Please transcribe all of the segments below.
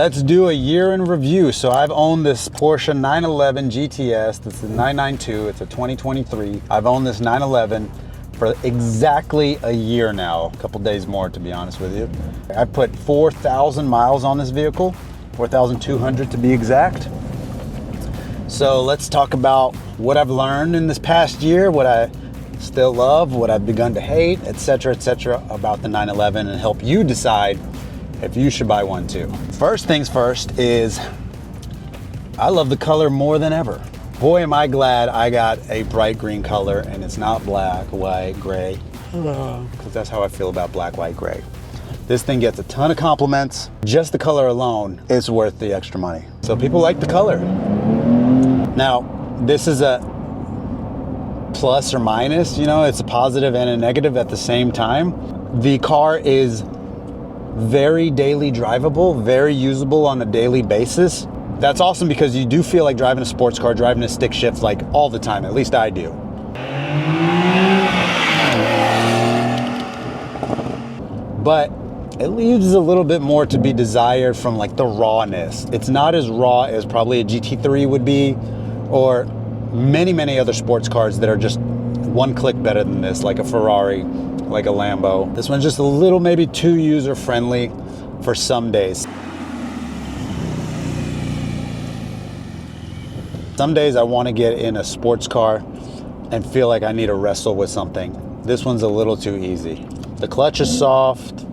let's do a year in review. So I've owned this Porsche 911 GTS. This is 992, it's a 2023. I've owned this 911 for exactly a year now, a couple days more to be honest with you. I've put 4,000 miles on this vehicle, 4,200 to be exact. So let's talk about what I've learned in this past year, what I still love, what I've begun to hate, etc., about the 911, and help you decide if you should buy one too. First things first is I love the color more than ever. Boy, am I glad I got a bright green color and it's not black, white, gray, because that's how I feel about black, white, gray. This thing gets a ton of compliments. Just the color alone is worth the extra money. So people like the color. Now, this is a plus or minus, you know, it's a positive and a negative at the same time. The car is very daily drivable, very usable on a daily basis. That's awesome because you do feel like driving a sports car, driving a stick shift like all the time, at least I do. But it leaves a little bit more to be desired from like the rawness. It's not as raw as probably a GT3 would be, or many other sports cars that are just one click better than this, like a Ferrari, like a Lambo. This one's just a little maybe too user-friendly for some days. Some days I want to get in a sports car and feel like I need to wrestle with something. This one's a little too easy. The clutch is soft.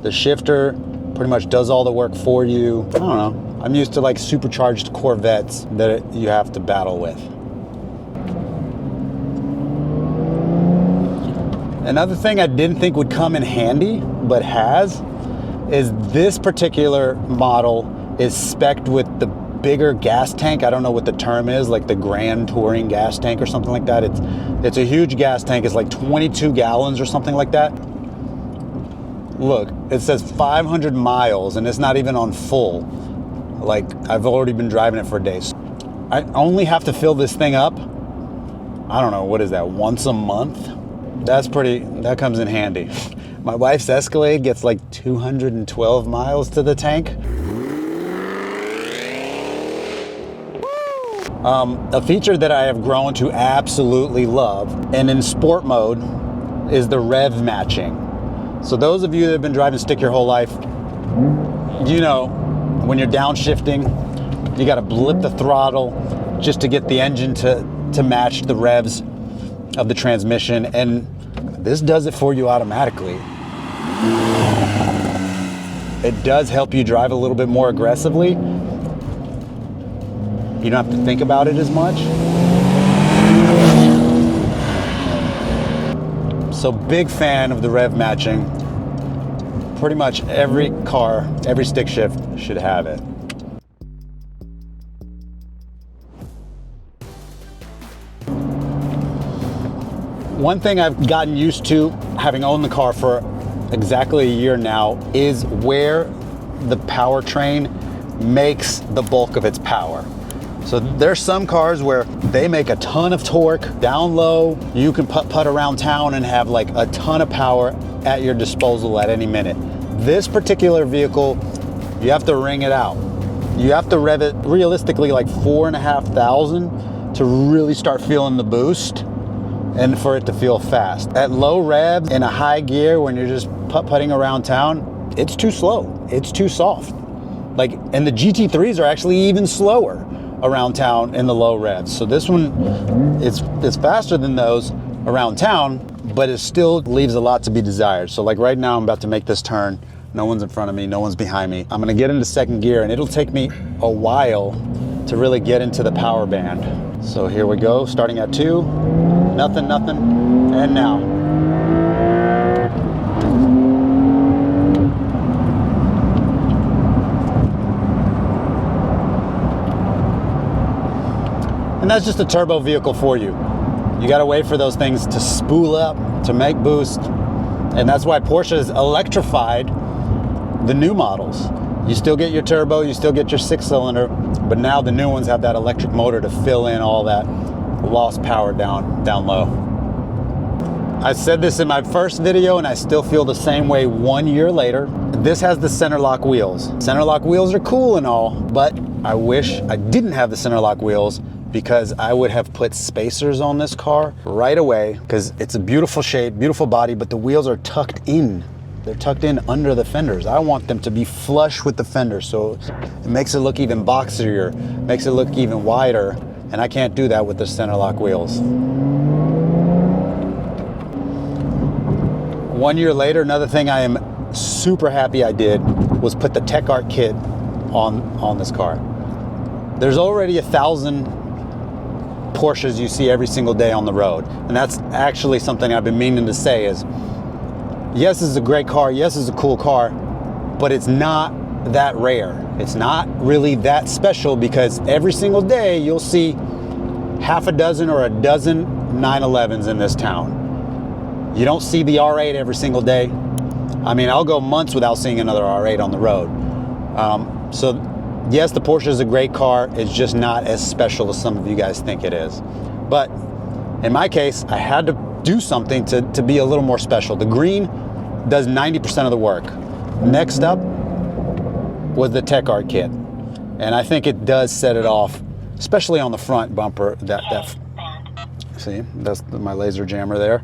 The shifter pretty much does all the work for you. I don't know. I'm used to like supercharged Corvettes that you have to battle with. Another thing I didn't think would come in handy, but has, is this particular model is spec'd with the bigger gas tank. I don't know what the term is, like the Grand Touring gas tank or something like that. It's a huge gas tank. It's like 22 gallons or something like that. Look, it says 500 miles and it's not even on full. Like, I've already been driving it for days. I only have to fill this thing up, I don't know, what is that, once a month? That comes in handy. My wife's Escalade gets like 212 miles to the tank. A feature that I have grown to absolutely love, and in sport mode, is the rev matching. So those of you that have been driving stick your whole life, you know, when you're downshifting, you gotta blip the throttle just to get the engine to match the revs of the transmission, and this does it for you automatically. It does help you drive a little bit more aggressively. You don't have to think about it as much. So big fan of the rev matching. Pretty much every car, every stick shift should have it. One thing I've gotten used to, having owned the car for exactly a year now, is where the powertrain makes the bulk of its power. So there's some cars where they make a ton of torque down low. You can putt around town and have like a ton of power at your disposal at any minute. This particular vehicle, you have to wring it out. You have to rev it realistically like 4,500 to really start feeling the boost and for it to feel fast. At low revs in a high gear, when you're just putting around town, it's too slow. It's too soft. Like, and the GT3s are actually even slower around town in the low revs. So this one is faster than those around town, but it still leaves a lot to be desired. So like right now I'm about to make this turn. No one's in front of me, no one's behind me. I'm gonna get into second gear and it'll take me a while to really get into the power band. So here we go, starting at 2, nothing, and now. And that's just a turbo vehicle for you. You gotta wait for those things to spool up, to make boost. And that's why Porsche has electrified the new models. You still get your turbo, you still get your 6-cylinder, but now the new ones have that electric motor to fill in all that lost power down low. I said this in my first video and I still feel the same way 1 year later. This has the center lock wheels. Center lock wheels are cool and all, but I wish I didn't have the center lock wheels, because I would have put spacers on this car right away, because it's a beautiful shape, beautiful body, but the wheels are tucked in. They're tucked in under the fenders. I want them to be flush with the fenders, so it makes it look even boxier, makes it look even wider, and I can't do that with the center lock wheels. 1 year later, another thing I am super happy I did was put the Tech Art kit on this car. There's already 1,000 Porsches you see every single day on the road, and that's actually something I've been meaning to say is, yes, this is a great car, yes, it's a cool car, but it's not that rare. It's not really that special, because every single day you'll see half a dozen or a dozen 911s in this town. You don't see the R8 every single day. I mean, I'll go months without seeing another R8 on the road. So yes, the Porsche is a great car. It's just not as special as some of you guys think it is. But in my case, I had to do something to be a little more special. The green does 90% of the work. Next up was the Tech Art kit. And I think it does set it off, especially on the front bumper. See, that's my laser jammer there.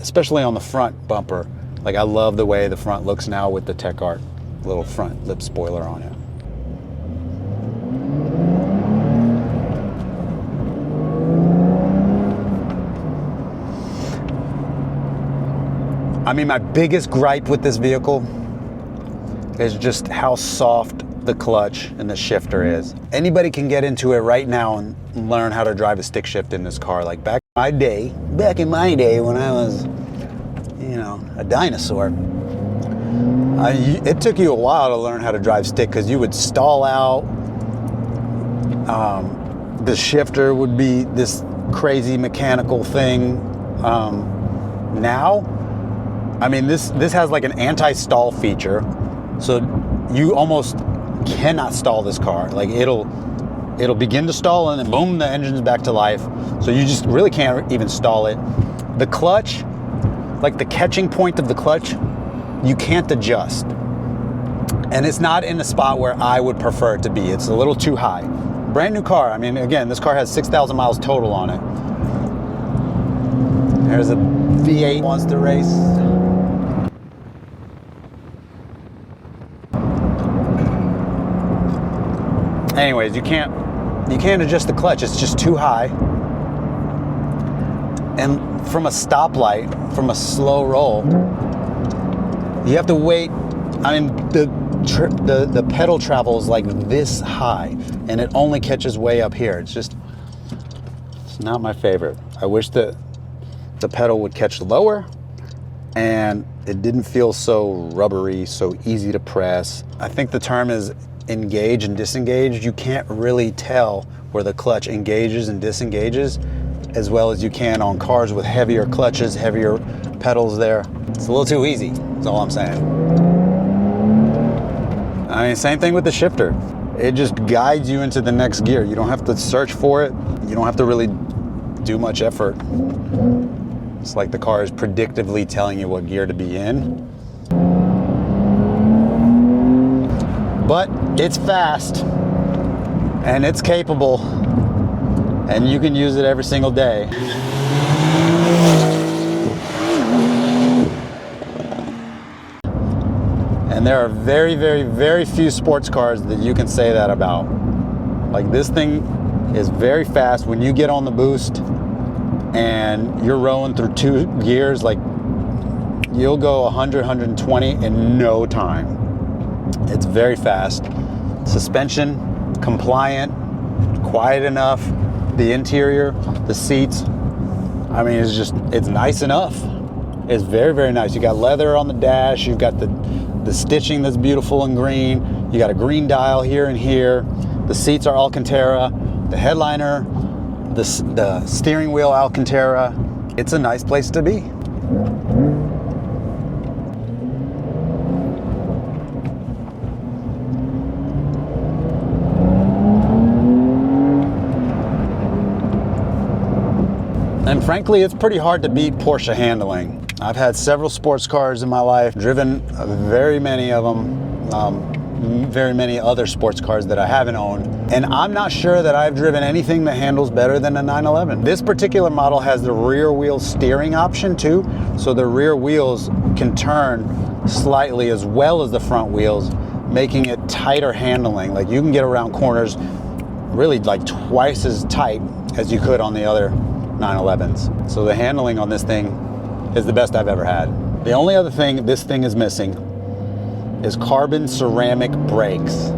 Especially on the front bumper. Like, I love the way the front looks now with the Tech Art little front lip spoiler on it. I mean, my biggest gripe with this vehicle is just how soft the clutch and the shifter is. Anybody can get into it right now and learn how to drive a stick shift in this car. Like back in my day when I was, you know, a dinosaur, it took you a while to learn how to drive stick, because you would stall out. The shifter would be this crazy mechanical thing. Now, I mean, this has like an anti-stall feature, so you almost cannot stall this car. Like it'll begin to stall and then boom, the engine's back to life. So you just really can't even stall it. The clutch, like the catching point of the clutch, you can't adjust. And it's not in a spot where I would prefer it to be. It's a little too high. Brand new car. I mean, again, this car has 6,000 miles total on it. There's a V8 wants to race. Anyways, you can't adjust the clutch. It's just too high. And from a stoplight, from a slow roll, you have to wait. I mean, the pedal travels like this high, and it only catches way up here. It's not my favorite. I wish that the pedal would catch lower, and it didn't feel so rubbery, so easy to press. I think the term is engage and disengage. You can't really tell where the clutch engages and disengages as well as you can on cars with heavier clutches, heavier pedals there. It's a little too easy, that's all I'm saying. I mean, same thing with the shifter. It just guides you into the next gear. You don't have to search for it. You don't have to really do much effort. It's like the car is predictively telling you what gear to be in. But it's fast and it's capable, and you can use it every single day. And there are very, very, very few sports cars that you can say that about. Like, this thing is very fast. When you get on the boost and you're rolling through 2 gears, like, you'll go 100, 120 in no time. It's very fast. Suspension, compliant, quiet enough. The interior, the seats, I mean, it's nice enough. It's very, very nice. You got leather on the dash. You've got the stitching that's beautiful and green. You got a green dial here and here. The seats are Alcantara. The headliner, the steering wheel Alcantara. It's a nice place to be. And frankly, it's pretty hard to beat Porsche handling. I've had several sports cars in my life, driven very many of them, very many other sports cars that I haven't owned, and I'm not sure that I've driven anything that handles better than a 911. This particular model has the rear wheel steering option too, so the rear wheels can turn slightly as well as the front wheels, making it tighter handling. Like you can get around corners really like twice as tight as you could on the other 911s. So the handling on this thing is the best I've ever had. The only other thing this thing is missing is carbon ceramic brakes.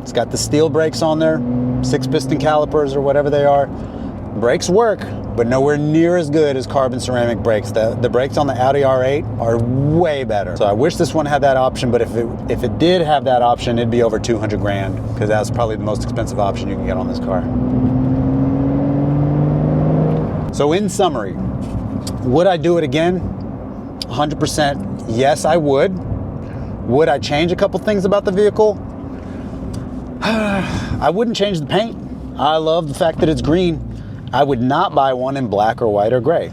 It's got the steel brakes on there, 6-piston calipers or whatever they are. Brakes work, but nowhere near as good as carbon ceramic brakes. The brakes on the Audi R8 are way better. So I wish this one had that option, but if it did have that option, it'd be over 200 grand, because that's probably the most expensive option you can get on this car. So in summary, would I do it again? 100% yes, I would. Would I change a couple things about the vehicle? I wouldn't change the paint. I love the fact that it's green. I would not buy one in black or white or gray.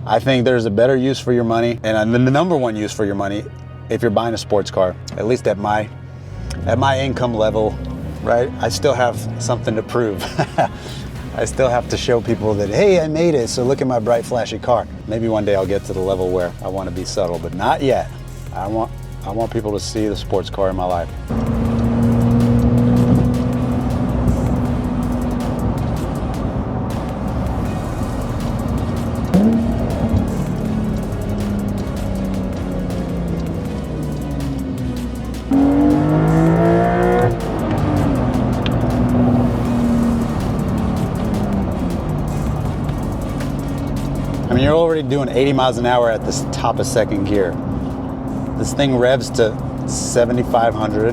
I think there's a better use for your money, and the number one use for your money if you're buying a sports car, at least at my income level, right? I still have something to prove. I still have to show people that, hey, I made it, so look at my bright, flashy car. Maybe one day I'll get to the level where I want to be subtle, but not yet. I want people to see the sports car in my life. I mean, you're already doing 80 miles an hour at the top of second gear. This thing revs to 7,500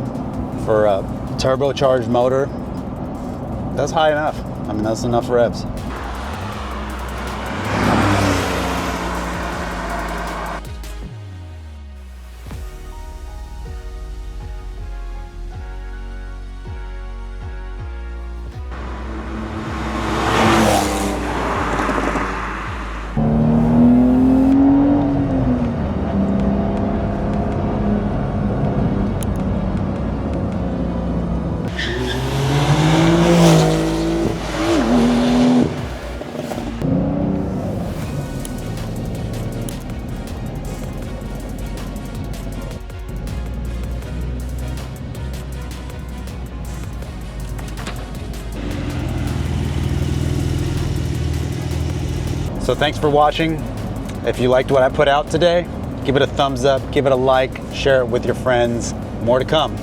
for a turbocharged motor. That's high enough. I mean, that's enough revs. So thanks for watching. If you liked what I put out today, give it a thumbs up, give it a like, share it with your friends. More to come.